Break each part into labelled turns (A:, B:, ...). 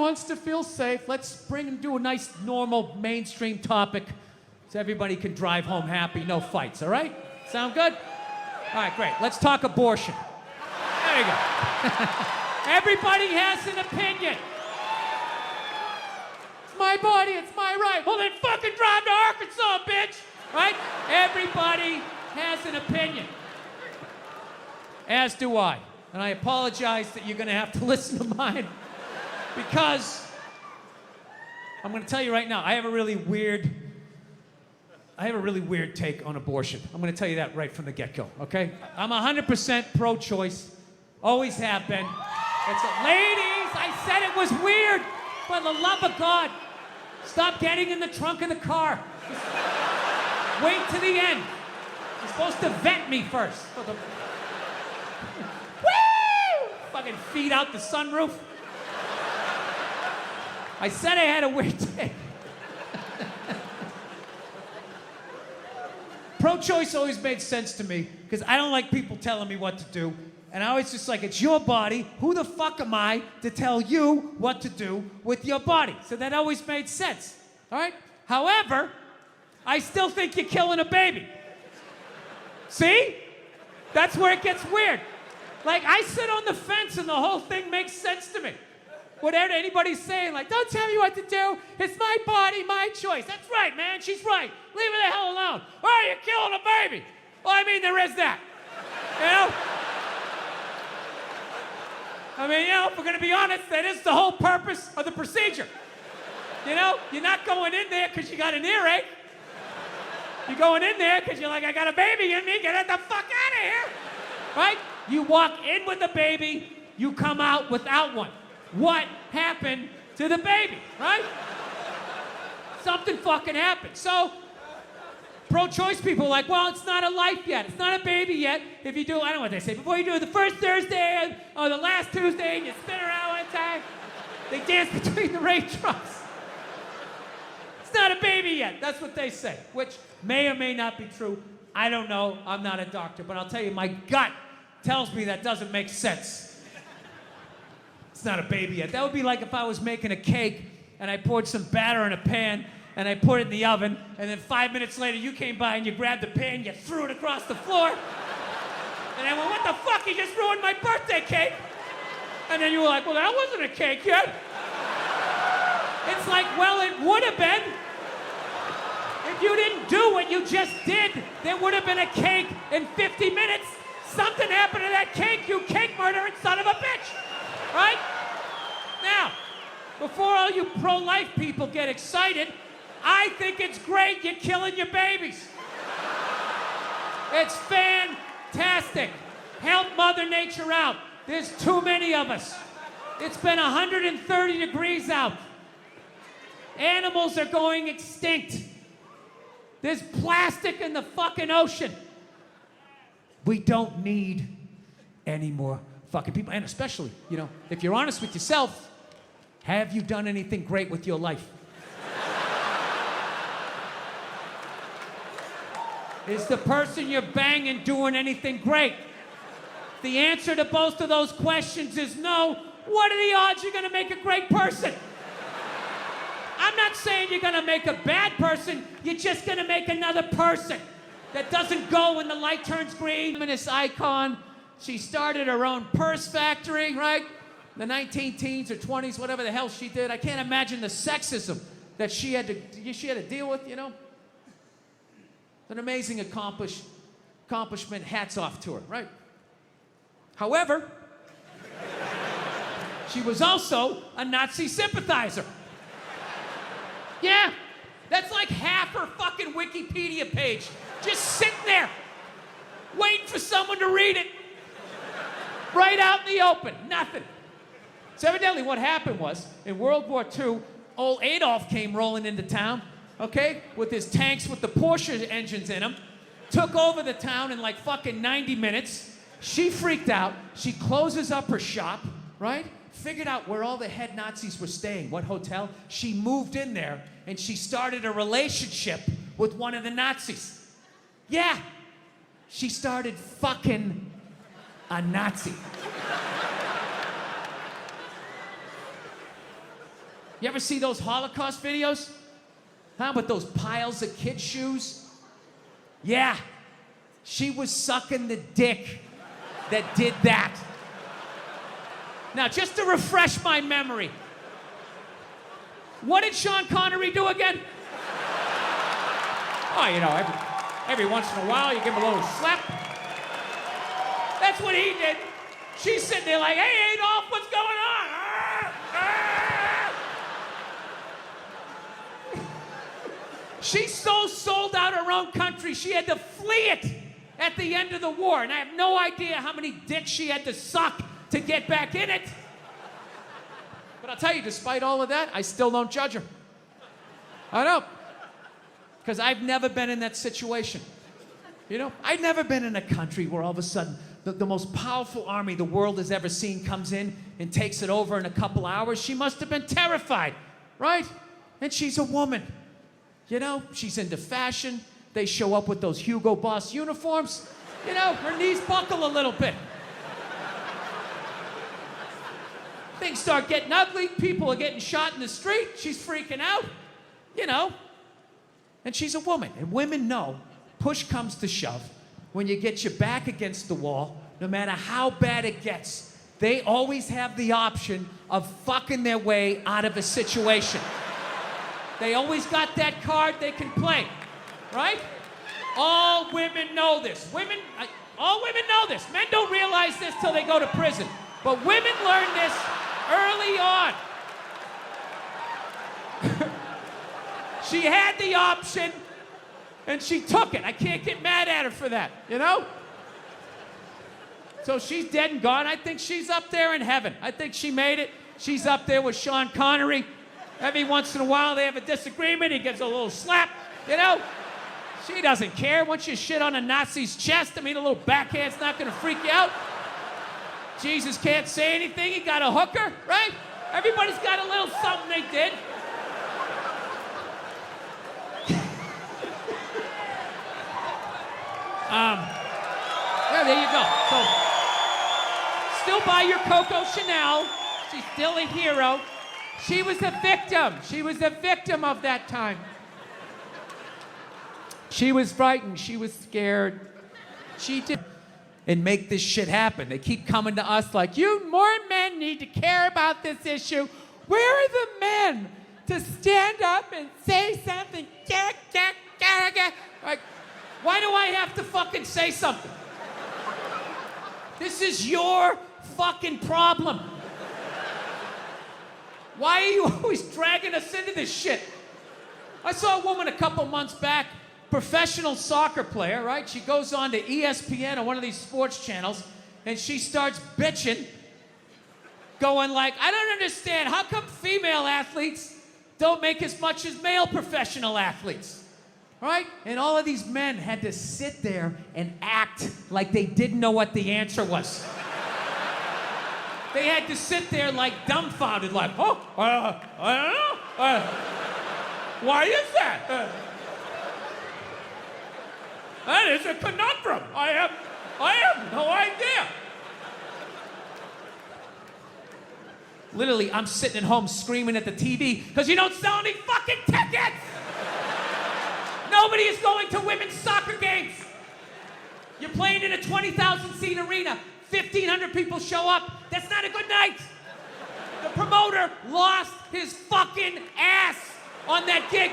A: wants to feel safe. Let's do a nice, normal, mainstream topic so everybody can drive home happy, no fights, all right? Sound good? All right, great. Let's talk abortion. There you go. Everybody has an opinion. It's my body, it's my right. Well, then fucking drive to Arkansas, bitch. Right? Everybody has an opinion. As do I. And I apologize that you're going to have to listen to mine because I'm going to tell you right now, I have a really weird take on abortion. I'm going to tell you that right from the get-go, okay? I'm 100% pro-choice. Always have been. Ladies, I said it was weird. For the love of God, stop getting in the trunk of the car. Just wait to the end. You're supposed to vet me first. Woo! Fucking feed out the sunroof. I said I had a weird take. Pro-choice always made sense to me because I don't like people telling me what to do. And I always just like, it's your body. Who the fuck am I to tell you what to do with your body? So that always made sense, all right? However, I still think you're killing a baby. See? That's where it gets weird. Like, I sit on the fence and the whole thing makes sense to me. Whatever anybody's saying, like, don't tell me what to do. It's my body, my choice. That's right, man. She's right. Leave her the hell alone. Oh, you're killing a baby. Well, I mean, there is that. You know? I mean, you know, if we're going to be honest, that is the whole purpose of the procedure. You know, you're not going in there because you got an earache. You're going in there because you're like, I got a baby in me, get the fuck out of here. Right? You walk in with a baby, you come out without one. What happened to the baby, right? Something fucking happened. So, pro-choice people are like, well, it's not a life yet. It's not a baby yet. If you do, I don't know what they say, before you do it the first Thursday or the last Tuesday and you spin around one time, they dance between the raindrops. It's not a baby yet. That's what they say, which may or may not be true. I don't know. I'm not a doctor, but I'll tell you, my gut tells me that doesn't make sense. It's not a baby yet. That would be like if I was making a cake and I poured some batter in a pan and I put it in the oven, and then 5 minutes later you came by and you grabbed the pan, you threw it across the floor, and I went, what the fuck, you just ruined my birthday cake. And then you were like, well, that wasn't a cake yet. It's like, well, it would have been. If you didn't do what you just did, there would have been a cake in 50 minutes. Something happened to that cake, you cake murdering son of a bitch. Right? Now, before all you pro-life people get excited, I think it's great you're killing your babies. It's fantastic. Help Mother Nature out. There's too many of us. It's been 130 degrees out. Animals are going extinct. There's plastic in the fucking ocean. We don't need any more fucking people. And especially, you know, if you're honest with yourself, have you done anything great with your life? Is the person you're banging doing anything great? If the answer to both of those questions is no, what are the odds you're gonna make a great person? I'm not saying you're gonna make a bad person, you're just gonna make another person that doesn't go when the light turns green. Feminist icon, she started her own purse factory, right? The 19 teens or 20s, whatever the hell she did. I can't imagine the sexism that she had to deal with, you know? An amazing accomplishment, hats off to her, right? However, she was also a Nazi sympathizer. Yeah, that's like half her fucking Wikipedia page. Just sitting there, waiting for someone to read it. Right out in the open, nothing. So evidently what happened was, in World War II, old Adolf came rolling into town, okay, with his tanks with the Porsche engines in them, took over the town in like fucking 90 minutes. She freaked out. She closes up her shop, right? Figured out where all the head Nazis were staying, what hotel. She moved in there, and she started a relationship with one of the Nazis. Yeah, she started fucking a Nazi. You ever see those Holocaust videos? Huh, with those piles of kid shoes? Yeah, she was sucking the dick that did that. Now, just to refresh my memory, what did Sean Connery do again? Oh, you know, every once in a while, you give him a little slap. That's what he did. She's sitting there like, hey, Adolf, what's going on? She's so sold out her own country, she had to flee it at the end of the war. And I have no idea how many dicks she had to suck to get back in it. But I'll tell you, despite all of that, I still don't judge her. I don't. Because I've never been in that situation. You know, I've never been in a country where all of a sudden the most powerful army the world has ever seen comes in and takes it over in a couple hours. She must have been terrified, right? And she's a woman. You know, she's into fashion. They show up with those Hugo Boss uniforms. You know, her knees buckle a little bit. Things start getting ugly. People are getting shot in the street. She's freaking out. You know. And she's a woman. And women know, push comes to shove, when you get your back against the wall, no matter how bad it gets, they always have the option of fucking their way out of a situation. They always got that card they can play, right? All women know this. All women know this. Men don't realize this till they go to prison. But women learn this early on. She had the option, and she took it. I can't get mad at her for that, you know? So she's dead and gone. I think she's up there in heaven. I think she made it. She's up there with Sean Connery. Every once in a while, they have a disagreement. He gives a little slap, you know? She doesn't care. Once you shit on a Nazi's chest, I mean, a little backhand's not gonna freak you out. Jesus can't say anything. He got a hooker, right? Everybody's got a little something they did. Yeah, there you go. So, still buy your Coco Chanel. She's still a hero. She was a victim. She was a victim of that time. She was frightened. She was scared. She did. And make this shit happen. They keep coming to us like, more men need to care about this issue. Where are the men to stand up and say something? Like, why do I have to fucking say something? This is your fucking problem. Why are you always dragging us into this shit? I saw a woman a couple months back, professional soccer player, right? She goes on to ESPN or one of these sports channels, and she starts bitching, going like, I don't understand, how come female athletes don't make as much as male professional athletes? Right? And all of these men had to sit there and act like they didn't know what the answer was. They had to sit there like dumbfounded, like, I don't know. Why is that? That is a conundrum. I have no idea. Literally, I'm sitting at home screaming at the TV because you don't sell any fucking tickets. Nobody is going to women's soccer games. You're playing in a 20,000 seat arena. 1,500 people show up. That's not a good night. The promoter lost his fucking ass on that gig.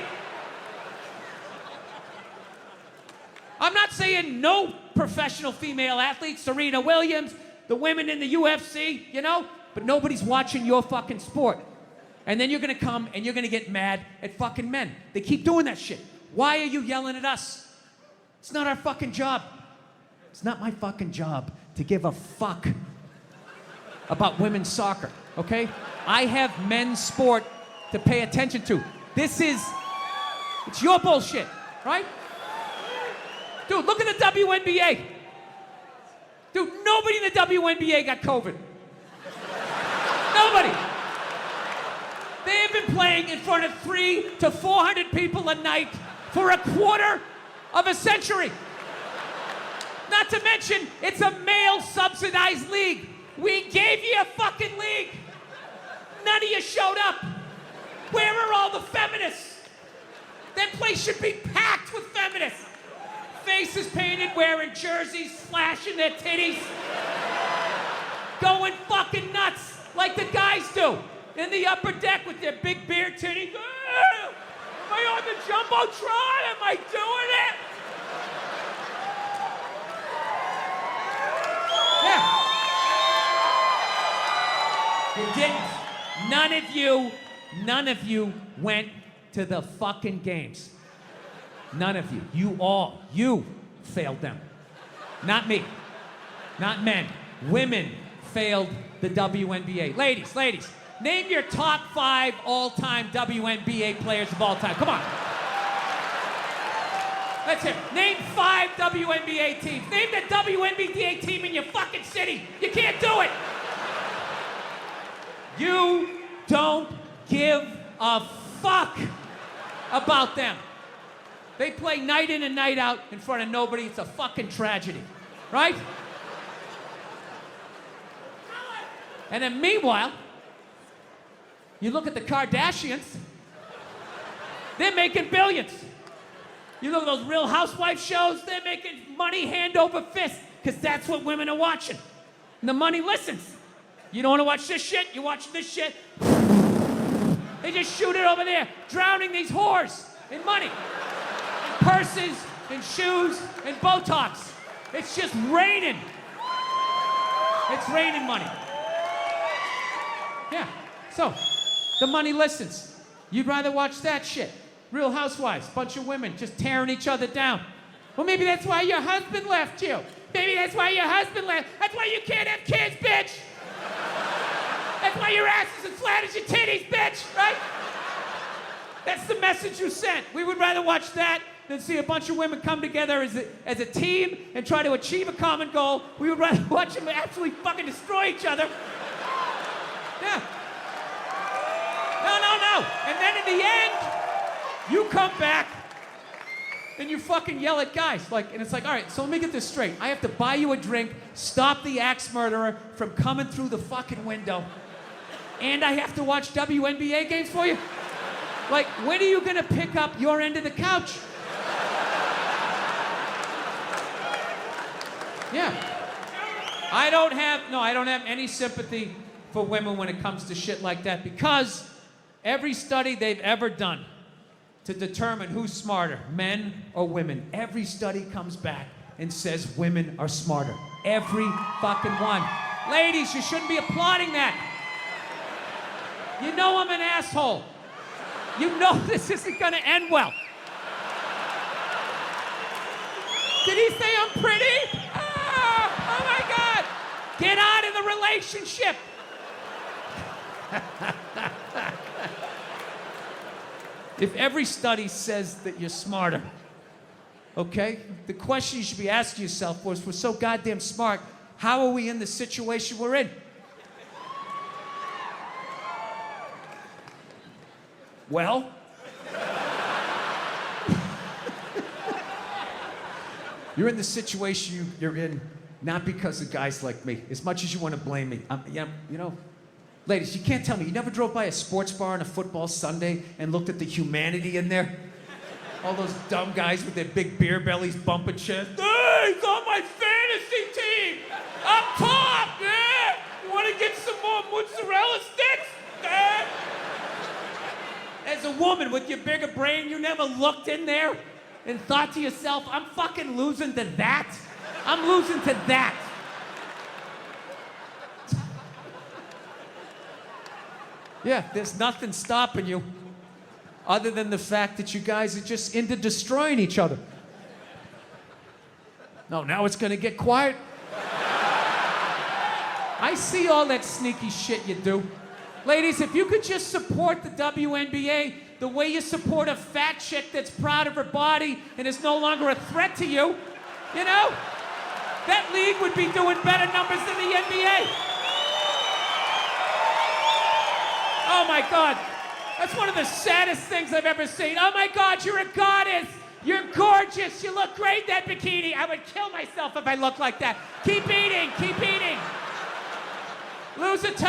A: I'm not saying no professional female athletes, Serena Williams, the women in the UFC, you know, but nobody's watching your fucking sport. And then you're gonna come and you're gonna get mad at fucking men. They keep doing that shit. Why are you yelling at us? It's not our fucking job. It's not my fucking job to give a fuck about women's soccer, okay? I have men's sport to pay attention to. It's your bullshit, right? Dude, look at the WNBA. Dude, nobody in the WNBA got COVID. Nobody. They have been playing in front of 300 to 400 people a night for a quarter of a century. Not to mention, it's a male-subsidized league. We gave you a fucking league. None of you showed up. the feminists. That place should be packed with feminists. Faces painted, wearing jerseys, flashing their titties. Going fucking nuts like the guys do. In the upper deck with their big beer titties. Am I on the Jumbotron? Am I doing it? Yeah. You didn't. None of you went to the fucking games. None of you. You failed them. Not me. Not men. Women failed the WNBA. Ladies, name your top 5 all-time WNBA players of all time. Come on. Let's hear it. Name 5 WNBA teams. Name the WNBA team in your fucking city. You can't do it. You don't give a fuck about them. They play night in and night out in front of nobody. It's a fucking tragedy, right? And then meanwhile, you look at the Kardashians, they're making billions. You look at those Real Housewives shows, they're making money hand over fist, because that's what women are watching. And the money listens. You don't want to watch this shit, you watch this shit. They just shoot it over there, drowning these whores in money. In purses, in shoes, in Botox. It's just raining. It's raining money. Yeah, so the money listens. You'd rather watch that shit. Real Housewives, bunch of women just tearing each other down. Well, maybe that's why your husband left you. Maybe that's why your husband left. That's why you can't have kids, bitch. That's why your ass is as flat as your titties, bitch, right? That's the message you sent. We would rather watch that than see a bunch of women come together as a team and try to achieve a common goal. We would rather watch them absolutely fucking destroy each other. Yeah. No. And then in the end, you come back and you fucking yell at guys. And it's like, all right, so let me get this straight. I have to buy you a drink, stop the axe murderer from coming through the fucking window, and I have to watch WNBA games for you? Like, when are you gonna pick up your end of the couch? Yeah. I don't have any sympathy for women when it comes to shit like that, because every study they've ever done to determine who's smarter, men or women, every study comes back and says women are smarter. Every fucking one. Ladies, you shouldn't be applauding that. You know I'm an asshole. You know this isn't gonna end well. Did he say I'm pretty? Oh my God. Get out of the relationship. If every study says that you're smarter, okay? The question you should be asking yourself was, we're so goddamn smart, how are we in the situation we're in? Well, you're in the situation you're in not because of guys like me, as much as you want to blame me. Ladies, you can't tell me, you never drove by a sports bar on a football Sunday and looked at the humanity in there? All those dumb guys with their big beer bellies bumping chest. Hey, he's on my fantasy team! Up top, yeah! You want to get some more mozzarella sticks? Yeah. As a woman with your bigger brain, you never looked in there and thought to yourself, I'm fucking losing to that? I'm losing to that. Yeah, there's nothing stopping you other than the fact that you guys are just into destroying each other. No, now it's gonna get quiet. I see all that sneaky shit you do. Ladies, if you could just support the WNBA the way you support a fat chick that's proud of her body and is no longer a threat to you, you know? That league would be doing better numbers than the NBA. Oh my God, that's one of the saddest things I've ever seen. Oh my God, you're a goddess. You're gorgeous. You look great in that bikini. I would kill myself if I looked like that. Keep eating, keep eating. Lose a toe.